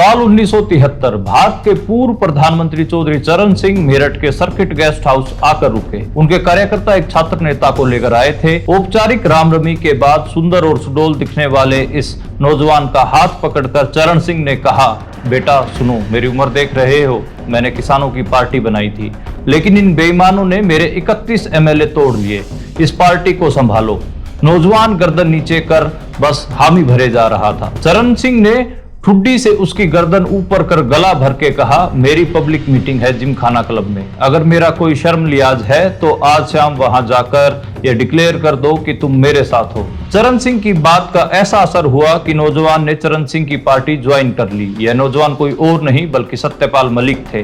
साल 1973 भारत के पूर्व प्रधानमंत्री चौधरी चरण सिंह मेरठ के सर्किट गेस्ट हाउस आकर रुके। उनके कार्यकर्ता एक छात्र नेता को लेकर आए थे। औपचारिक रामरमी के बाद सुंदर और सुडौल दिखने वाले इस नौजवान का हाथ पकड़कर चरण सिंह ने कहा, बेटा सुनो, मेरी उम्र देख रहे हो, मैंने किसानों की पार्टी बनाई थी, लेकिन इन बेईमानों ने मेरे 31 एमएलए तोड़ लिए। इस पार्टी को संभालो। नौजवान गर्दन नीचे कर बस हामी भरे जा रहा था। चरण सिंह ने ठुड्डी से उसकी गर्दन ऊपर कर गला भर के कहा, मेरी पब्लिक मीटिंग है जिमखाना क्लब में, अगर मेरा कोई शर्म लिहाज है तो आज शाम वहां जाकर यह डिक्लेयर कर दो कि तुम मेरे साथ हो। चरण सिंह की बात का ऐसा असर हुआ कि नौजवान ने चरण सिंह की पार्टी ज्वाइन कर ली। यह नौजवान कोई और नहीं बल्कि सत्यपाल मलिक थे।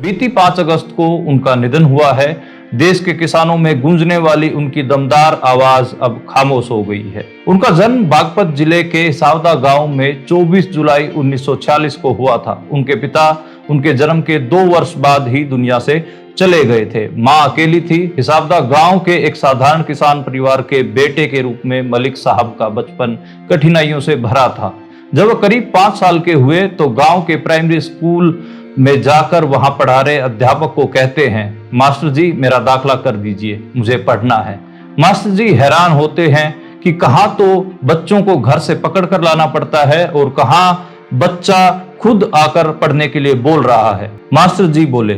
बीती 5 अगस्त को उनका निधन हुआ है। देश के किसानों में गूंजने वाली उनकी दमदार आवाज अब खामोश हो गई है। उनका जन्म बागपत जिले के सावदा गांव में 24 जुलाई 1946 को हुआ था। उनके पिता उनके जन्म के 2 वर्ष बाद ही दुनिया से चले गए थे। मां अकेली थी। हिसाबदा गांव के एक साधारण किसान परिवार के बेटे के रूप में मलिक साहब का बचपन कठिनाइयों से भरा था। जब वह करीब 5 साल के हुए तो गांव के प्राइमरी स्कूल में जाकर वहां पढ़ा रहे अध्यापक को कहते हैं, मास्टर जी मेरा दाखिला कर दीजिए, मुझे पढ़ना है। मास्टर जी हैरान होते हैं कि कहां तो बच्चों को घर से पकड़ कर लाना पड़ता है और कहां बच्चा खुद आकर पढ़ने के लिए बोल रहा है। मास्टर जी बोले,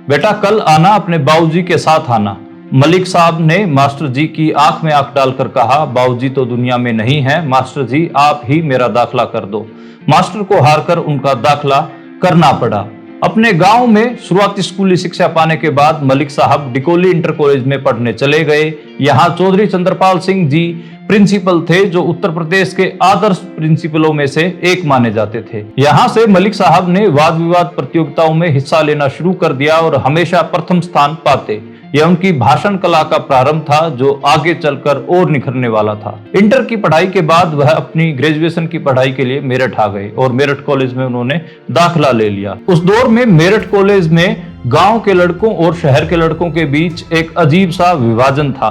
बेटा कल आना, अपने बाबूजी के साथ आना। मलिक साहब ने मास्टर जी की आंख में आंख डालकर कहा, बाबूजी तो दुनिया में नहीं है, मास्टर जी आप ही मेरा दाखिला कर दो। मास्टर को हारकर उनका दाखिला करना पड़ा। अपने गांव में शुरुआती स्कूली शिक्षा पाने के बाद मलिक साहब डिकोली इंटर कॉलेज में पढ़ने चले गए। यहाँ चौधरी चंद्रपाल सिंह जी प्रिंसिपल थे, जो उत्तर प्रदेश के आदर्श प्रिंसिपलों में से एक माने जाते थे। यहाँ से मलिक साहब ने वाद विवाद प्रतियोगिताओं में हिस्सा लेना शुरू कर दिया और हमेशा प्रथम स्थान पाते। यह उनकी भाषण कला का प्रारंभ था, जो आगे चलकर और निखरने वाला था। इंटर की पढ़ाई के बाद वह अपनी ग्रेजुएशन की पढ़ाई के लिए मेरठ आ गए और मेरठ कॉलेज में उन्होंने दाखिला ले लिया। उस दौर में मेरठ कॉलेज में गांव के लड़कों और शहर के लड़कों के बीच एक अजीब सा विभाजन था।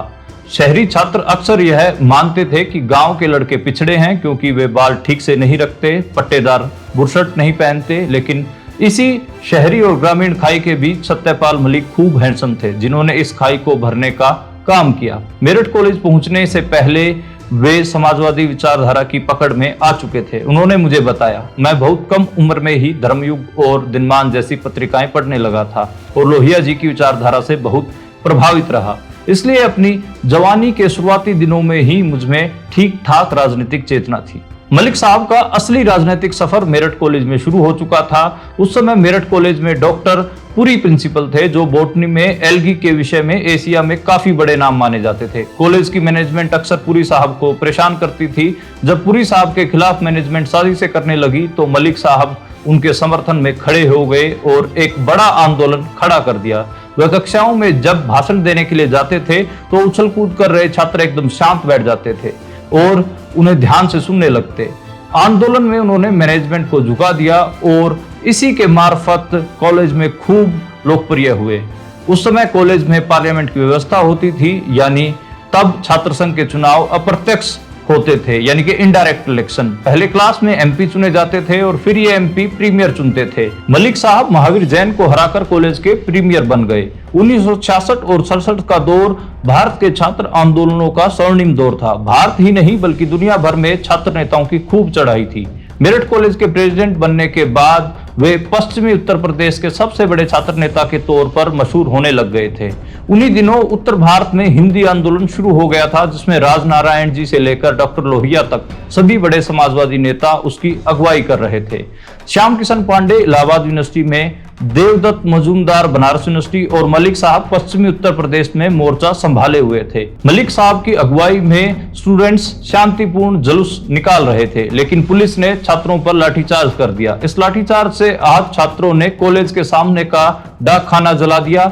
शहरी छात्र अक्सर यह मानते थे कि गांव के लड़के पिछड़े हैं क्योंकि वे बाल ठीक से नहीं रखते, पट्टेदार बुरशट नहीं पहनते। लेकिन इसी शहरी और ग्रामीण खाई के बीच सत्यपाल मलिक खूब हैंडसम थे, जिन्होंने इस खाई को भरने का काम किया। मेरठ कॉलेज पहुंचने से पहले वे समाजवादी विचारधारा की पकड़ में आ चुके थे। उन्होंने मुझे बताया, मैं बहुत कम उम्र में ही धर्मयुग और दिनमान जैसी पत्रिकाएं पढ़ने लगा था और लोहिया जी की विचारधारा से बहुत प्रभावित रहा। इसलिए अपनी जवानी के शुरुआती दिनों में ही मुझमें ठीक ठाक राजनीतिक चेतना थी। मलिक साहब का असली राजनीतिक सफर मेरठ कॉलेज में शुरू हो चुका था। उस समय मेरठ कॉलेज में डॉक्टर पुरी प्रिंसिपल थे, जो बॉटनी में एल्गी के विषय में एशिया में काफी बड़े नाम माने जाते थे। कॉलेज की मैनेजमेंट अक्सर पुरी साहब को परेशान करती थी। जब पुरी साहब के खिलाफ मैनेजमेंट साजिशें करने लगी तो मलिक साहब उनके समर्थन में खड़े हो गए और एक बड़ा आंदोलन खड़ा कर दिया। वह कक्षाओं में जब भाषण देने के लिए जाते थे तो उछल कूद कर रहे छात्र एकदम शांत बैठ जाते थे और उन्हें ध्यान से सुनने लगते। आंदोलन में उन्होंने मैनेजमेंट को झुका दिया और इसी के मार्फत कॉलेज में खूब लोकप्रिय हुए। उस समय कॉलेज में पार्लियामेंट की व्यवस्था होती थी, यानी तब छात्र संघ के चुनाव अप्रत्यक्ष होते थे, यानी कि इनडायरेक्ट इलेक्शन। पहले क्लास में एमपी चुने जाते थे और फिर ये एमपी प्रीमियर चुनते थे। मलिक साहब महावीर जैन को हराकर कॉलेज के प्रीमियर बन गए। 1966 और 67 का दौर भारत के छात्र आंदोलनों का स्वर्णिम दौर था। भारत ही नहीं बल्कि दुनिया भर में छात्र नेताओं की खूब चढ़ाई थी। मेरठ कॉलेज के प्रेसिडेंट बनने के बाद वे पश्चिमी उत्तर प्रदेश के सबसे बड़े छात्र नेता के तौर पर मशहूर होने लग गए थे। उन्हीं दिनों उत्तर भारत में हिंदी आंदोलन शुरू हो गया था, जिसमें राजनारायण जी से लेकर डॉक्टर लोहिया तक सभी बड़े समाजवादी नेता उसकी अगुवाई कर रहे थे। श्याम किशन पांडे इलाहाबाद यूनिवर्सिटी में, देवदत्त मजूमदार बनारस यूनिवर्सिटी और मलिक साहब पश्चिमी उत्तर प्रदेश में मोर्चा संभाले हुए थे। मलिक साहब की अगुवाई में स्टूडेंट्स शांतिपूर्ण जुलूस निकाल रहे थे, लेकिन पुलिस ने छात्रों पर लाठीचार्ज कर दिया। इस लाठीचार्ज से आहत छात्रों ने कॉलेज के सामने का डाकखाना जला दिया।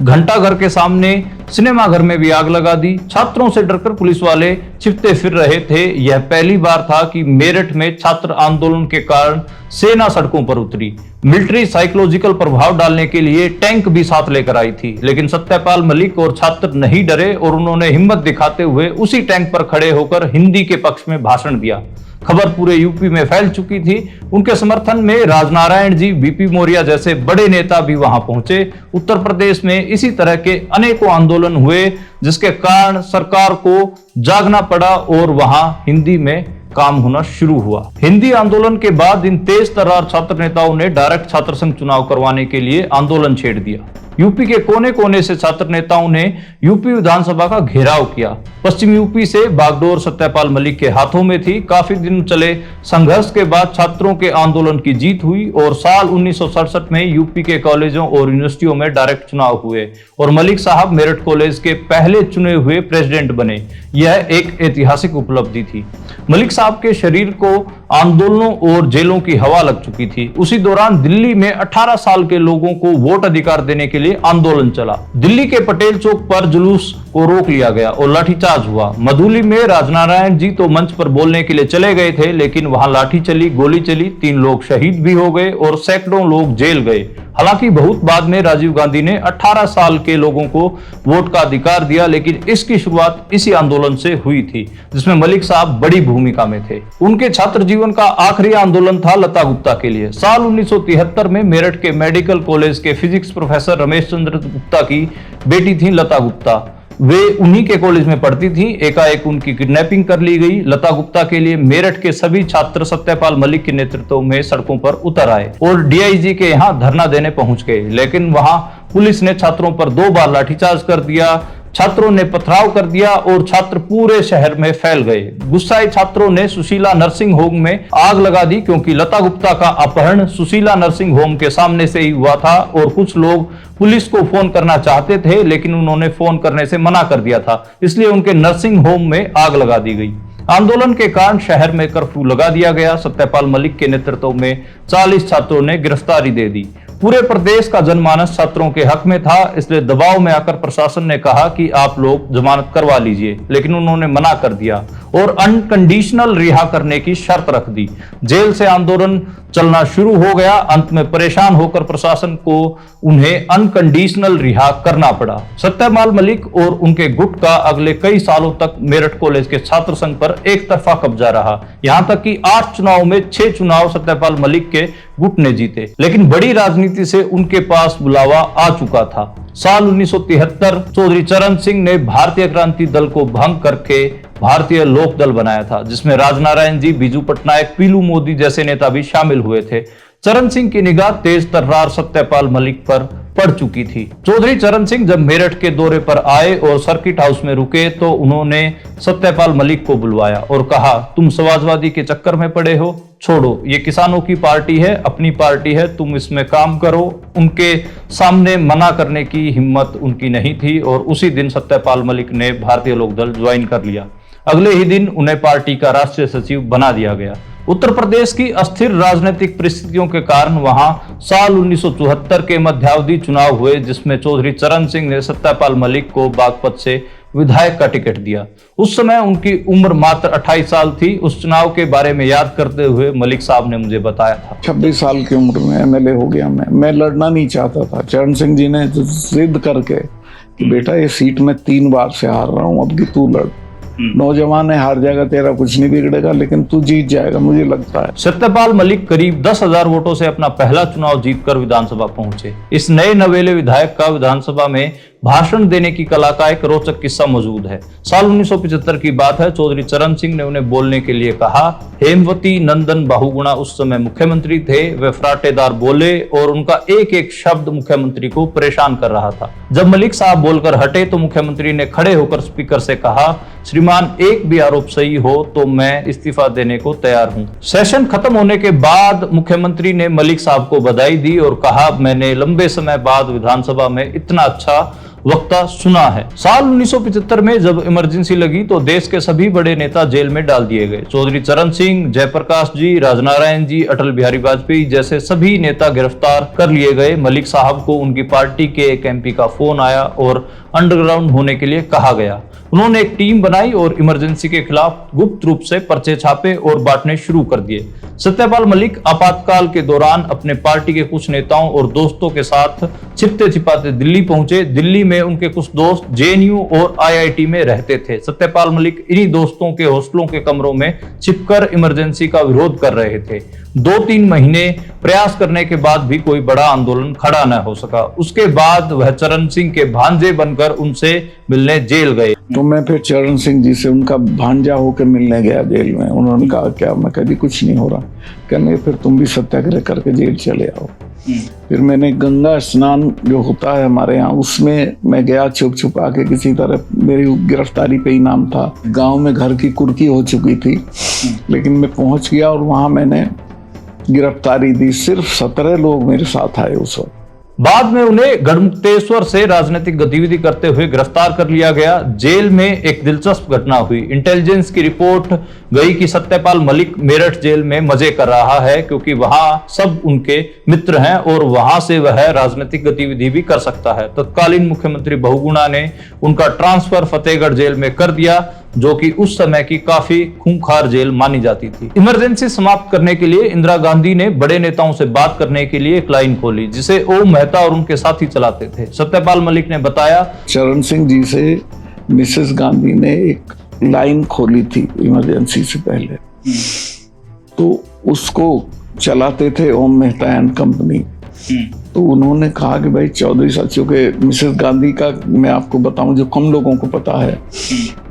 घंटा घर के सामने सिनेमा घर में भी आग लगा दी। छात्रों से डरकर पुलिस वाले छिपते फिर रहे थे। यह पहली बार था कि मेरठ में छात्र आंदोलन के कारण सेना सड़कों पर उतरी। मिलिट्री साइकोलॉजिकल प्रभाव डालने के लिए टैंक भी साथ लेकर आई थी, लेकिन सत्यपाल मलिक और छात्र नहीं डरे और उन्होंने हिम्मत दिखाते हुए उसी टैंक पर खड़े होकर हिंदी के पक्ष में भाषण दिया। खबर पूरे यूपी में फैल चुकी थी। उनके समर्थन में राजनारायण जी, बीपी मौर्य जैसे बड़े नेता भी वहां पहुंचे। उत्तर प्रदेश में इसी तरह के अनेकों आंदोलन हुए, जिसके कारण सरकार को जागना पड़ा और वहां हिंदी में काम होना शुरू हुआ। हिंदी आंदोलन के बाद इन तेज तर्रार छात्र नेताओं ने डायरेक्ट छात्र संघ चुनाव करवाने के लिए आंदोलन छेड़ दिया। यूपी के कोने कोने से छात्र नेताओं ने यूपी विधानसभा का घेराव किया। पश्चिम यूपी से बागडोर सत्यपाल मलिक के हाथों में थी। काफी दिन चले संघर्ष के बाद छात्रों के आंदोलन की जीत हुई और साल 1967 में यूपी के कॉलेजों और यूनिवर्सिटियों में डायरेक्ट चुनाव हुए और मलिक साहब मेरठ कॉलेज के पहले चुने हुए प्रेसिडेंट बने। यह एक ऐतिहासिक उपलब्धि थी। मलिक साहब के शरीर को आंदोलनों और जेलों की हवा लग चुकी थी। उसी दौरान दिल्ली में 18 साल के लोगों को वोट अधिकार देने के लिए आंदोलन चला। दिल्ली के पटेल चौक पर जुलूस को रोक लिया गया और लाठीचार्ज हुआ। मधुली में राजनारायण जी तो मंच पर बोलने के लिए चले गए थे, लेकिन वहां लाठी चली, गोली चली, 3 लोग शहीद भी हो गए और सैकड़ों लोग जेल गए। हालांकि बहुत बाद में राजीव गांधी ने 18 साल के लोगों को वोट का अधिकार दिया, लेकिन इसकी शुरुआत इसी आंदोलन से हुई थी, जिसमें मलिक साहब बड़ी भूमिका में थे। उनके छात्र जीवन का आखिरी आंदोलन था लता गुप्ता के लिए। साल 1973 में मेरठ के मेडिकल कॉलेज के फिजिक्स प्रोफेसर रमेश चंद्र गुप्ता की बेटी थी लता गुप्ता। वे उन्हीं के कॉलेज में पढ़ती थी। एकाएक उनकी किडनैपिंग कर ली गई। लता गुप्ता के लिए मेरठ के सभी छात्र सत्यपाल मलिक के नेतृत्व में सड़कों पर उतर आए और डीआईजी के यहां धरना देने पहुंच गए, लेकिन वहां पुलिस ने छात्रों पर 2 बार लाठीचार्ज कर दिया। छात्रों ने पथराव कर दिया और छात्र पूरे शहर में फैल गए। गुस्साए छात्रों ने सुशीला नर्सिंग होम में आग लगा दी, क्योंकि लता गुप्ता का अपहरण सुशीला नर्सिंग होम के सामने से ही हुआ था और कुछ लोग पुलिस को फोन करना चाहते थे, लेकिन उन्होंने फोन करने से मना कर दिया था, इसलिए उनके नर्सिंग होम में आग लगा दी गई। आंदोलन के कारण शहर में कर्फ्यू लगा दिया गया। सत्यपाल मलिक के नेतृत्व में 40 छात्रों ने गिरफ्तारी दे दी। पूरे प्रदेश का जनमानस छात्रों के हक में था, इसलिए दबाव में आकर प्रशासन ने कहा कि आप लोग जमानत करवा लीजिए, लेकिन उन्होंने मना कर दिया और अनकंडीशनल रिहा करने की शर्त रख दी। जेल से आंदोलन चलना शुरू हो गया। अंत में परेशान होकर प्रशासन को उन्हें अनकंडीशनल रिहा करना पड़ा। सत्यपाल मलिक और उनके गुट का अगले कई सालों तक मेरठ कॉलेज के छात्र संघ पर एक तरफा कब्जा रहा। यहां तक कि 8 चुनाव में 6 चुनाव सत्यपाल मलिक के गुट ने जीते, लेकिन बड़ी राजनीति से उनके पास बुलावा आ चुका था। साल 1973 चौधरी चरण सिंह ने भारतीय क्रांति दल को भंग करके भारतीय लोक दल बनाया था, जिसमें राजनारायण जी, बीजू पटनायक, पीलू मोदी जैसे नेता भी शामिल हुए थे। चरण सिंह की निगाह तेज तर्रार सत्यपाल मलिक पर पड़ चुकी थी। चौधरी चरण सिंह जब मेरठ के दौरे पर आए और सर्किट हाउस में रुके तो उन्होंने सत्यपाल मलिक को बुलवाया और कहा, तुम समाजवादी के चक्कर में पड़े हो, छोड़ो, ये किसानों की पार्टी है, अपनी पार्टी है, तुम इसमें काम करो। उनके सामने मना करने की हिम्मत उनकी नहीं थी और उसी दिन सत्यपाल मलिक ने भारतीय लोक दल ज्वाइन कर लिया। अगले ही दिन उन्हें पार्टी का राष्ट्रीय सचिव बना दिया गया। उत्तर प्रदेश की अस्थिर राजनीतिक परिस्थितियों के कारण वहां साल 1974 के मध्यावधि चुनाव हुए, जिसमें चौधरी चरण सिंह ने सत्यपाल मलिक को बागपत से विधायक का टिकट दिया। उस समय उनकी उम्र मात्र 28 साल थी। उस चुनाव के बारे में याद करते हुए मलिक साहब ने मुझे बताया था, 26 साल की उम्र में एमएलए हो गया मैं लड़ना नहीं चाहता था। चरण सिंह जी ने जिद करके कि बेटा ये सीट में 3 बार से हार रहा हूँ, अब की तू लड़, नौजवान है, हार जाएगा, तेरा कुछ नहीं बिगड़ेगा, लेकिन तू जीत जाएगा, मुझे लगता है। सत्यपाल मलिक करीब 10,000 वोटों से अपना पहला चुनाव जीतकर विधानसभा पहुंचे। इस नए नवेले विधायक का विधानसभा में भाषण देने की कला का एक रोचक किस्सा मौजूद है। साल 1975 की बात है। चौधरी चरण सिंह ने उन्हें बोलने के लिए कहा। हेमवती नंदन बहुगुणा उस समय मुख्यमंत्री थे। वे फराटेदार बोले और उनका एक एक शब्द मुख्यमंत्री को परेशान कर रहा था। जब मलिक साहब बोलकर हटे तो मुख्यमंत्री ने खड़े होकर स्पीकर से कहा, श्रीमान, एक भी आरोप सही हो तो मैं इस्तीफा देने को तैयार हूं। सेशन खत्म होने के बाद मुख्यमंत्री ने मलिक साहब को बधाई दी और कहा, मैंने लंबे समय बाद विधानसभा में इतना अच्छा वक्ता सुना है। साल 1975 में जब इमरजेंसी लगी तो देश के सभी बड़े नेता जेल में डाल दिए गए। चौधरी चरण सिंह, जयप्रकाश जी, राजनारायण जी, अटल बिहारी वाजपेयी जैसे सभी नेता गिरफ्तार कर लिए गए। मलिक साहब को उनकी पार्टी के एक एमपी का फोन आया और अंडरग्राउंड होने के लिए कहा गया। उन्होंने एक टीम बनाई और इमरजेंसी के खिलाफ गुप्त रूप से पर्चे छापे और बांटने शुरू कर दिए। सत्यपाल मलिक आपातकाल के दौरान अपने पार्टी के कुछ नेताओं और दोस्तों के साथ छिपते छिपाते दिल्ली पहुंचे। दिल्ली में में उनके कुछ दोस्त जेएनयू और आईआईटी में रहते थे। सत्यपाल मलिक इन्हीं दोस्तों के हॉस्टलों के कमरों में छिपकर इमरजेंसी का विरोध कर रहे थे। 2-3 महीने प्रयास करने के बाद भी कोई बड़ा आंदोलन खड़ा न हो सका। उसके बाद वह चरण सिंह के भांजे बनकर उनसे मिलने जेल गए। तो मैं फिर चरण सिंह जी से उनका भांजा होकर मिलने गया जेल में। उन्होंने कहा क्या? मैं कभी कुछ नहीं हो रहा। कहने फिर तुम भी सत्याग्रह करके जेल चले आओ। फिर मैंने गंगा स्नान जो होता है हमारे यहाँ, उसमें मैं गया छुप छुपा के। किसी तरह मेरी गिरफ्तारी पे इनाम था। गांव में घर की कुर्की हो चुकी थी, लेकिन मैं पहुंच गया और वहां मैंने गिरफ्तारी दी। सिर्फ 17 लोग मेरे साथ आए उस वक्त। बाद में उन्हें गढ़मुक्तेश्वर से राजनीतिक गतिविधि करते हुए गिरफ्तार कर लिया गया। जेल में एक दिलचस्प घटना हुई। इंटेलिजेंस की रिपोर्ट गई कि सत्यपाल मलिक मेरठ जेल में मजे कर रहा है, क्योंकि वहां सब उनके मित्र हैं और वहां से वह राजनीतिक गतिविधि भी कर सकता है। तत्कालीन मुख्यमंत्री बहुगुणा ने उनका ट्रांसफर फतेहगढ़ जेल में कर दिया, जो कि उस समय की काफी खूंखार जेल मानी जाती थी। इमरजेंसी समाप्त करने के लिए इंदिरा गांधी ने बड़े नेताओं से बात करने के लिए एक लाइन खोली, जिसे ओम मेहता और उनके साथी चलाते थे। सत्यपाल मलिक ने बताया, चरण सिंह जी से मिसेस गांधी ने एक लाइन खोली थी इमरजेंसी से पहले, तो उसको चलाते थे ओम मेहता एंड कंपनी। तो उन्होंने कहा कि भाई चौधरी साहब, चूंकि मिसेस गांधी का मैं आपको बताऊं जो कम लोगों को पता है,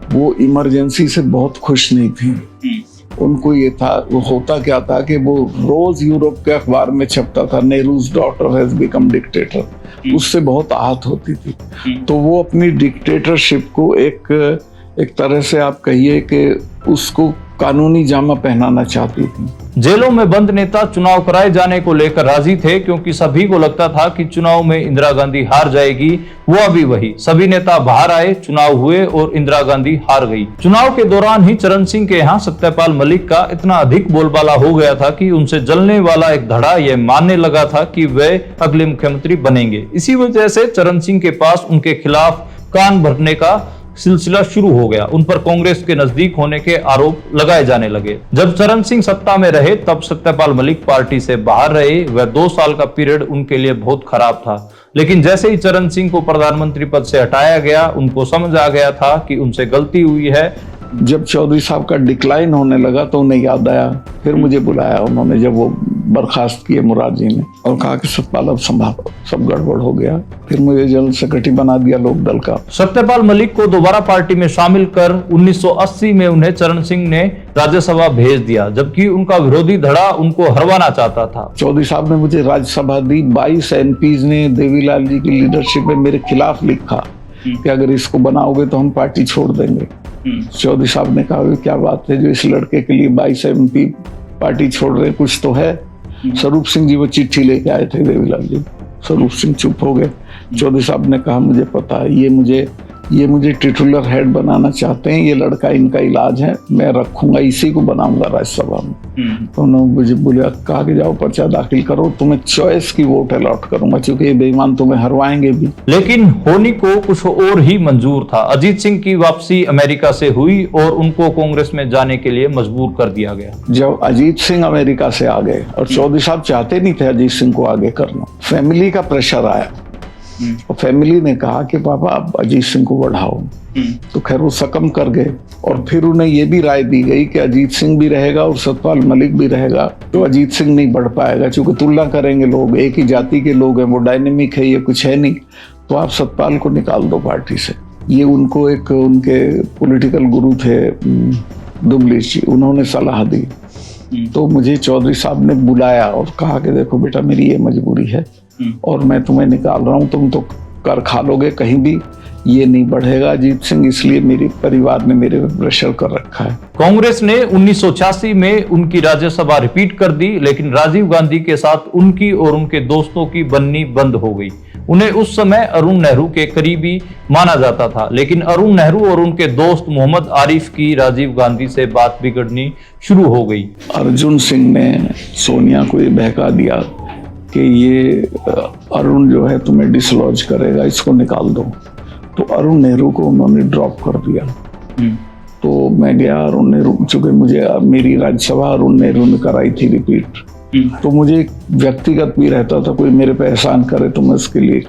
वो इमरजेंसी से बहुत खुश नहीं थी। उनको ये था, वो होता क्या था कि वो रोज यूरोप के अखबार में छपता था, Nehru's daughter has become dictator. उससे बहुत आहत होती थी। तो वो अपनी डिक्टेटरशिप को एक तरह से आप कहिए कि उसको कानूनी जामा पहनाना चाहती थी। जेलों में बंद नेता चुनाव कराए जाने को लेकर राजी थे, क्योंकि सभी को लगता था कि चुनाव में इंदिरा गांधी हार जाएगी। हुआ भी वही। सभी नेता बाहर आए, चुनाव हुए और इंदिरा गांधी हार गई। चुनाव के दौरान ही चरण सिंह के यहाँ सत्यपाल मलिक का इतना अधिक बोलबाला हो गया था कि उनसे जलने वाला एक धड़ा यह मानने लगा था कि वे अगले मुख्यमंत्री बनेंगे। इसी वजह से चरण सिंह के पास उनके खिलाफ कान भरने का सिलसिला शुरू हो गया। उन पर कांग्रेस के नजदीक होने के आरोप लगाए जाने लगे। जब चरण सिंह सत्ता में रहे, तब सत्यपाल मलिक पार्टी से बाहर रहे। वह 2 साल का पीरियड उनके लिए बहुत खराब था। लेकिन जैसे ही चरण सिंह को प्रधानमंत्री पद से हटाया गया, उनको समझ आ गया था कि उनसे गलती हुई है। जब चौधरी साहब का डिक्लाइन होने लगा तो उन्हें याद आया। फिर मुझे बुलाया उन्होंने, जब वो बर्खास्त किए मुराद जी ने, और कहा कि सत्यपाल अब संभालो, सब गड़बड़ हो गया। फिर मुझे जनरल सेक्रेटरी बना दिया लोक दल का। सत्यपाल मलिक को दोबारा पार्टी में शामिल कर 1980 में उन्हें चरण सिंह ने राज्यसभा भेज दिया, जबकि उनका विरोधी धड़ा उनको हरवाना चाहता था। चौधरी साहब ने मुझे राज्यसभा दी। 22 एमपीज ने देवीलाल जी की लीडरशिप में मेरे खिलाफ लिखा कि अगर इसको बनाओगे तो हम पार्टी छोड़ देंगे। चौधरी साहब ने कहा क्या बात है, जो इस लड़के के लिए 22 एमपी पार्टी छोड़ रहे, कुछ तो है। स्वरूप सिंह जी वो चिट्ठी लेके आए थे देवीलाल जी। स्वरूप सिंह चुप हो गए। चौधरी साहब ने कहा मुझे पता है, ये मुझे टिटुलर हेड बनाना चाहते हैं, ये लड़का इनका इलाज है, मैं रखूंगा, इसी को बनाऊंगा राज्यसभा में। तो उन्होंने मुझे बोला, कहा कि जाओ पर्चा दाखिल करो, तुम्हें चॉइस की वोट अलॉट करूंगा, क्योंकि ये बेईमान तुम्हें हरवाएंगे भी। लेकिन होनी को कुछ और ही मंजूर था। अजीत सिंह की वापसी अमेरिका से हुई और उनको कांग्रेस में जाने के लिए मजबूर कर दिया गया। जब अजीत सिंह अमेरिका से आ गए, और चौधरी साहब चाहते नहीं थे अजीत सिंह को आगे करना, फैमिली का प्रेशर आया और फैमिली ने कहा कि पापा आप अजीत सिंह को बढ़ाओ। तो खैर वो सकम कर गए। और फिर उन्हें ये भी राय दी गई कि अजीत सिंह भी रहेगा और सत्यपाल मलिक भी रहेगा, तो अजीत सिंह नहीं बढ़ पाएगा, क्योंकि तुलना करेंगे लोग, एक ही जाति के लोग हैं, वो डायनेमिक है, ये कुछ है नहीं, तो आप सत्यपाल को निकाल दो पार्टी से। ये उनको एक उनके पॉलिटिकल गुरु थे दुबलीश जी, उन्होंने सलाह दी। तो मुझे चौधरी साहब ने बुलाया और कहा कि देखो बेटा, मेरी ये मजबूरी है और मैं तुम्हें निकाल रहा हूँ, तुम तो कर खा लोगे, कहीं भी ये नहीं बढ़ेगा अजीत सिंह, इसलिए मेरे परिवार ने मेरे पे प्रेशर कर रखा है। कांग्रेस ने 1986 में उनकी राज्यसभा रिपीट कर दी, लेकिन राजीव गांधी के साथ उनकी और उनके दोस्तों की बननी बंद हो गई। उन्हें उस समय अरुण नेहरू के करीबी माना जाता था, लेकिन अरुण नेहरू और उनके दोस्त मोहम्मद आरिफ की राजीव गांधी से बात बिगड़नी शुरू हो गई। अर्जुन सिंह ने सोनिया को ये बहका दिया कि ये अरुण जो है तुम्हें डिसलॉज करेगा, इसको निकाल दो। तो अरुण नेहरू को उन्होंने ड्रॉप कर दिया। तो मैं गया अरुण नेहरू, चूंकि मुझे मेरी राज्यसभा अरुण नेहरू ने कराई थी रिपीट, तो मुझे व्यक्तिगत भी रहता था, कोई मेरे पे एहसान करे तो मैं उसके लिए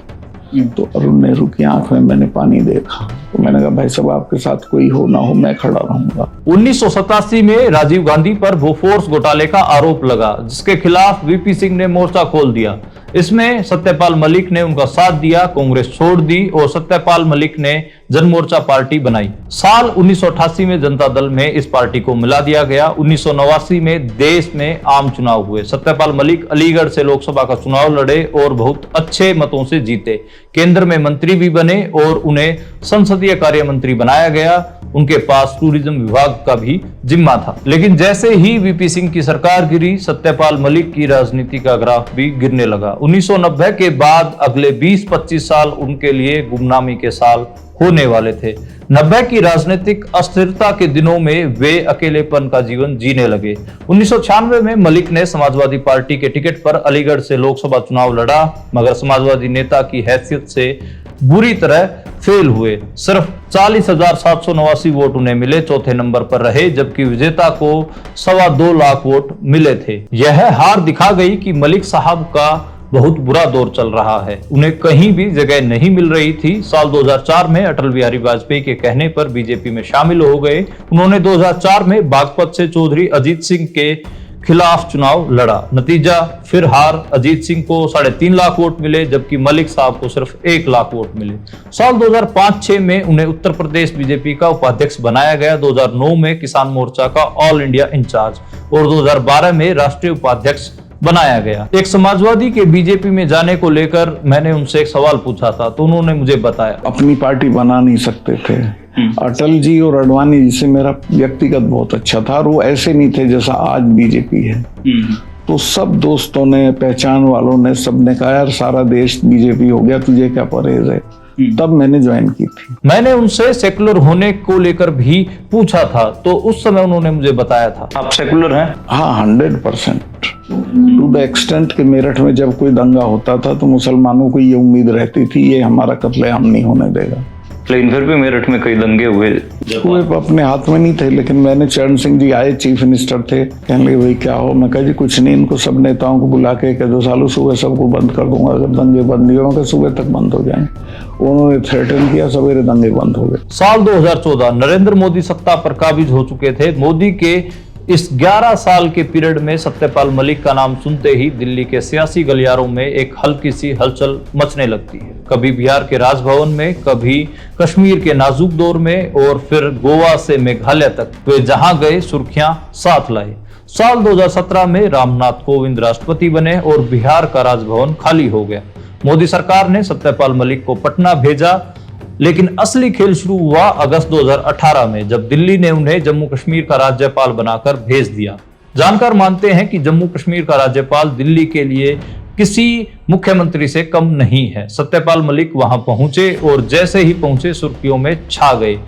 तो अरुण नेहरू की आंख में मैंने पानी देखा, तो मैंने कहा भाई साहब आपके साथ कोई हो ना हो मैं खड़ा रहूंगा। 1987 में राजीव गांधी पर बोफोर्स घोटाले का आरोप लगा, जिसके खिलाफ वीपी सिंह ने मोर्चा खोल दिया। इसमें सत्यपाल मलिक ने उनका साथ दिया, कांग्रेस छोड़ दी और सत्यपाल मलिक ने जनमोर्चा पार्टी बनाई। साल 1988 में जनता दल में इस पार्टी को मिला दिया गया। 1989 में देश में आम चुनाव हुए। सत्यपाल मलिक अलीगढ़ से लोकसभा का चुनाव लड़े और बहुत अच्छे मतों से जीते। केंद्र में मंत्री भी बने और उन्हें संसदीय कार्य मंत्री बनाया गया। उनके पास टूरिज्म विभाग का भी जिम्मा था। लेकिन जैसे ही वीपी सिंह की सरकार गिरी, सत्यपाल मलिक की राजनीति का ग्राफ भी गिरने लगा। 1990 के बाद अगले 20-25 साल उनके लिए गुमनामी के साल होने वाले थे। 90 की राजनीतिक अस्थिरता के दिनों में वे अकेलेपन का जीवन जीने लगे। 1996 में मलिक ने समाजवादी पार्टी के टिकट पर अलीगढ़ से लोकसभा चुनाव लड़ा, मगर समाजवादी नेता की हैसियत से बुरी तरह फेल हुए। सिर्फ 40,789 वोट उन्हें मिले, चौथे नंबर पर रहे, जबकि विजेता को 2.25 लाख वोट मिले थे। यह हार दिखा गई कि मलिक साहब का बहुत बुरा दौर चल रहा है। उन्हें कहीं भी जगह नहीं मिल रही थी। साल 2004 में अटल बिहारी वाजपेयी के कहने पर बीजेपी में शामिल हो गए। उन्होंने 2004 में बागपत से चौधरी अजीत सिंह के खिलाफ चुनाव लड़ा। नतीजा फिर हार। अजीत सिंह को 3.5 लाख वोट मिले, जबकि मलिक साहब को सिर्फ 1 लाख वोट मिले। साल 2005-06 में उन्हें उत्तर प्रदेश बीजेपी का उपाध्यक्ष बनाया गया। 2009 में किसान मोर्चा का ऑल इंडिया इंचार्ज और 2012 में राष्ट्रीय उपाध्यक्ष बनाया गया। एक समाजवादी के बीजेपी में जाने को लेकर मैंने उनसे एक सवाल पूछा था, तो उन्होंने मुझे बताया अपनी पार्टी बना नहीं सकते थे। अटल जी और अडवाणी जी से मेरा व्यक्तिगत बहुत अच्छा था और वो ऐसे नहीं थे जैसा आज बीजेपी है। तो सब दोस्तों ने, पहचान वालों ने, सबने कहा यार सारा देश बीजेपी हो गया, तुझे क्या परहेज है। तब मैंने ज्वाइन की थी। मैंने उनसे सेकुलर होने को लेकर भी पूछा था, तो उस समय उन्होंने मुझे बताया था आप सेकुलर हैं। हाँ 100%। टू द एक्सटेंट कि मेरठ में जब कोई दंगा होता था तो मुसलमानों को ये उम्मीद रहती थी ये हमारा कत्लेआम नहीं होने देगा। लेकिन फिर भी मेरठ में कई दंगे हुए अपने हाथ में नहीं थे। लेकिन मैंने, चरण सिंह जी आए, चीफ मिनिस्टर थे, कहने लगे भाई क्या हो। मैं कहा जी कुछ नहीं, इनको सब नेताओं को बुला के कह दो सालों सुबह सबको बंद कर दूंगा अगर दंगे बंद नहीं होंगे, सुबह तक बंद हो जाएंगे। उन्होंने थ्रेटन किया, सवेरे दंगे बंद हो गए। साल 2014 नरेंद्र मोदी सत्ता पर काबिज हो चुके थे। मोदी के इस 11 साल के पीरियड में सत्यपाल मलिक का नाम सुनते ही दिल्ली के सियासी गलियारों में एक हल्की सी हलचल मचने लगती है। कभी बिहार के राजभवन में, कभी कश्मीर के नाजुक दौर में और फिर गोवा से मेघालय तक वे जहां गए सुर्खियां साथ लाए। साल 2017 में रामनाथ कोविंद राष्ट्रपति बने और बिहार का राजभवन खाली हो गया। मोदी सरकार ने सत्यपाल मलिक को पटना भेजा, लेकिन असली खेल शुरू हुआ अगस्त 2018 में, जब दिल्ली ने उन्हें जम्मू कश्मीर का राज्यपाल बनाकर भेज दिया। जानकार मानते हैं कि जम्मू कश्मीर का राज्यपाल दिल्ली के लिए किसी मुख्यमंत्री से कम नहीं है। सत्यपाल मलिक वहां पहुंचे और जैसे ही पहुंचे सुर्खियों में छा गए।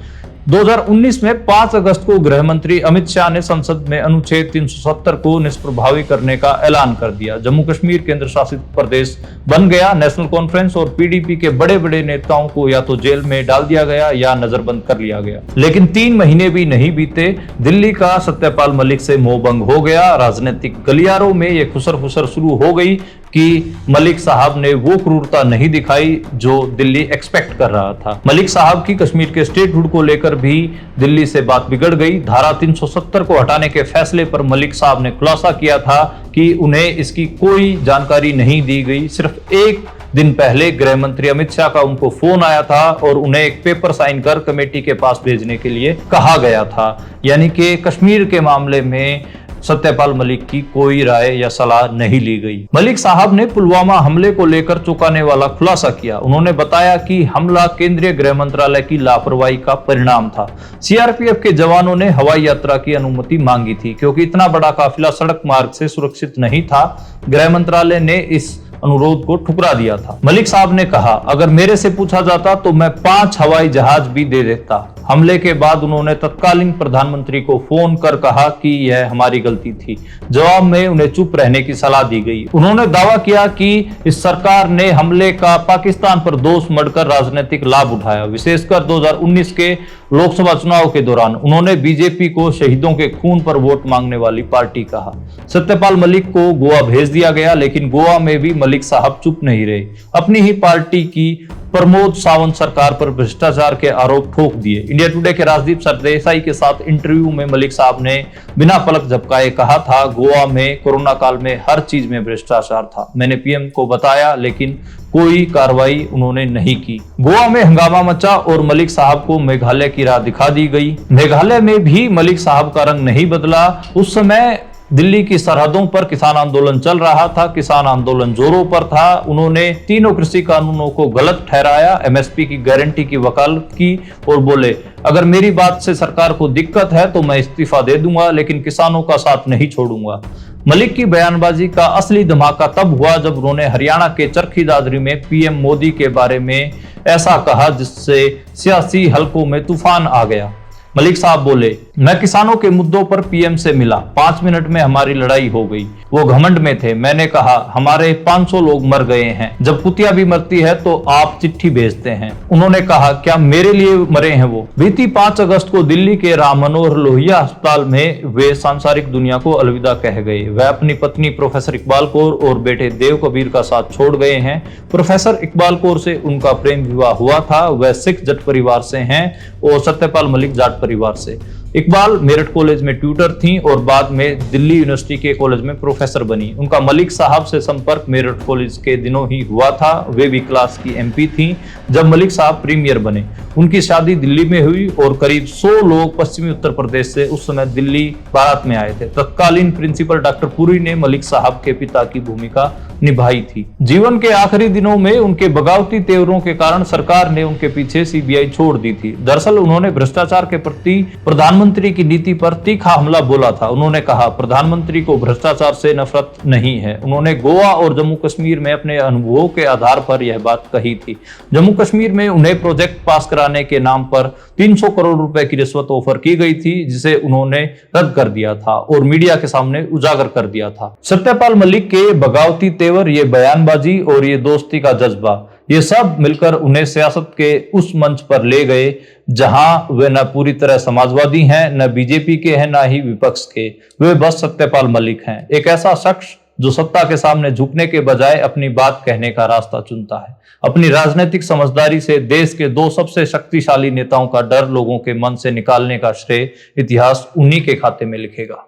2019 में 5 अगस्त को गृह मंत्री अमित शाह ने संसद में अनुच्छेद 370 को निष्प्रभावी करने का ऐलान कर दिया। जम्मू कश्मीर केंद्र शासित प्रदेश बन गया। नेशनल कॉन्फ्रेंस और पीडीपी के बड़े बड़े नेताओं को या तो जेल में डाल दिया गया या नजरबंद कर लिया गया। लेकिन 3 महीने भी नहीं बीते, दिल्ली का सत्यपाल मलिक से मोहभंग हो गया। राजनीतिक गलियारों में ये खुसर फुसर शुरू हो गई कि मलिक साहब ने वो क्रूरता नहीं दिखाई जो दिल्ली एक्सपेक्ट कर रहा था। मलिक साहब की कश्मीर के स्टेटहुड को लेकर भी दिल्ली से बात बिगड़ गई। धारा 370 को हटाने के फैसले पर मलिक साहब ने खुलासा किया था कि उन्हें इसकी कोई जानकारी नहीं दी गई। सिर्फ 1 दिन पहले गृह मंत्री अमित शाह का उनको फोन आया था और उन्हें एक पेपर साइन कर कमेटी के पास भेजने के लिए कहा गया था। यानी कि कश्मीर के मामले में सत्यपाल मलिक की कोई राय या सलाह नहीं ली गई। मलिक साहब ने पुलवामा हमले को लेकर चौंकाने वाला खुलासा किया। उन्होंने बताया कि हमला केंद्रीय गृह मंत्रालय की लापरवाही का परिणाम था। सीआरपीएफ के जवानों ने हवाई यात्रा की अनुमति मांगी थी, क्योंकि इतना बड़ा काफिला सड़क मार्ग से सुरक्षित नहीं था। गृह मंत्रालय ने इस अनुरोध को ठुकरा दिया था। मलिक साहब ने कहा, अगर मेरे से पूछा जाता तो मैं 5 हवाई जहाज भी दे देता। हमले के बाद उन्होंने तत्कालीन प्रधानमंत्री को फोन कर कहा कि यह हमारी गलती थी। जवाब में उन्हें चुप रहने की सलाह दी गई। उन्होंने दावा किया कि इस सरकार ने हमले का पाकिस्तान पर दोष मढ़कर राजनीतिक लाभ उठाया। विशेषकर 2019 के लोकसभा चुनाव के दौरान उन्होंने बीजेपी को शहीदों के खून पर वोट मांगने वाली पार्टी कहा। सत्यपाल मलिक को गोवा भेज दिया गया, लेकिन गोवा में भी मलिक साहब चुप नहीं रहे। अपनी ही पार्टी की प्रमोद सावंत सरकार पर भ्रष्टाचार के आरोप ठोक दिए। इंडिया टुडे के राजदीप सरदेसाई के साथ इंटरव्यू में मलिक साहब ने बिना पलक झपकाए कहा था, गोवा में कोरोना काल में हर चीज में भ्रष्टाचार था। मैंने पीएम को बताया, लेकिन कोई कार्रवाई उन्होंने नहीं की। गोवा में हंगामा मचा और मलिक साहब को मेघालय की राह दिखा दी गई। मेघालय में भी मलिक साहब का रंग नहीं बदला। उस समय दिल्ली की सरहदों पर किसान आंदोलन चल रहा था। किसान आंदोलन जोरों पर था। उन्होंने तीनों कृषि कानूनों को गलत ठहराया, एमएसपी की गारंटी की वकालत की और बोले, अगर मेरी बात से सरकार को दिक्कत है तो मैं इस्तीफा दे दूंगा, लेकिन किसानों का साथ नहीं छोड़ूंगा। मलिक की बयानबाजी का असली धमाका तब हुआ जब उन्होंने हरियाणा के चरखी दादरी में पीएम मोदी के बारे में ऐसा कहा जिससे सियासी हलकों में तूफान आ गया। मलिक साहब बोले, मैं किसानों के मुद्दों पर पीएम से मिला, 5 मिनट में हमारी लड़ाई हो गई। वो घमंड में थे। मैंने कहा, हमारे 500 लोग मर गए हैं, जब कुतिया भी मरती है तो आप चिट्ठी भेजते हैं। उन्होंने कहा, क्या मेरे लिए मरे हैं वो? बीती 5 अगस्त को दिल्ली के राम मनोहर लोहिया अस्पताल में वे सांसारिक दुनिया को अलविदा कह गए। वह अपनी पत्नी प्रोफेसर इकबाल कौर और बेटे देव कबीर का साथ छोड़ गए हैं। प्रोफेसर इकबाल कौर से उनका प्रेम विवाह हुआ था। वह सिख जट परिवार से हैं और सत्यपाल मलिक जाट परिवार से। इकबाल मेरठ कॉलेज में ट्यूटर थी और बाद में दिल्ली यूनिवर्सिटी के कॉलेज में प्रोफेसर बनी। उनका मलिक साहब से संपर्क मेरठ कॉलेज के दिनों ही हुआ था। वे भी क्लास की एमपी थी जब मलिक साहब प्रीमियर बने। उनकी शादी दिल्ली में हुई और करीब 100 लोग पश्चिमी उत्तर प्रदेश से उस समय दिल्ली बारात में आए थे। तत्कालीन प्रिंसिपल डॉक्टर पुरी ने मलिक साहब के पिता की भूमिका निभाई थी। जीवन के आखिरी दिनों में उनके बगावती तेवरों के कारण सरकार ने उनके पीछे सीबीआई छोड़ दी थी। दरअसल उन्होंने भ्रष्टाचार के प्रति प्रधानमंत्री की नीति पर तीखा हमला बोला था। उन्होंने कहा, प्रधानमंत्री को भ्रष्टाचार से नफरत नहीं है। उन्होंने गोवा और जम्मू कश्मीर में अपने अनुभवों के आधार पर यह बात कही थी। जम्मू कश्मीर में उन्हें प्रोजेक्ट पास कराने के नाम पर 300 करोड़ रुपए की रिश्वत ऑफर की गई थी, जिसे उन्होंने रद्द कर दिया था और मीडिया के सामने उजागर कर दिया था। सत्यपाल मलिक के बगावती तेवर, ये बयानबाजी और ये दोस्ती का जज्बा, ये सब मिलकर उन्हें सियासत के उस मंच पर ले गए जहां वे न पूरी तरह समाजवादी हैं, न बीजेपी के हैं, न ही विपक्ष के। वे बस सत्यपाल मलिक हैं, एक ऐसा शख्स जो सत्ता के सामने झुकने के बजाय अपनी बात कहने का रास्ता चुनता है। अपनी राजनीतिक समझदारी से देश के 2 सबसे शक्तिशाली नेताओं का डर लोगों के मन से निकालने का श्रेय इतिहास उन्हीं के खाते में लिखेगा।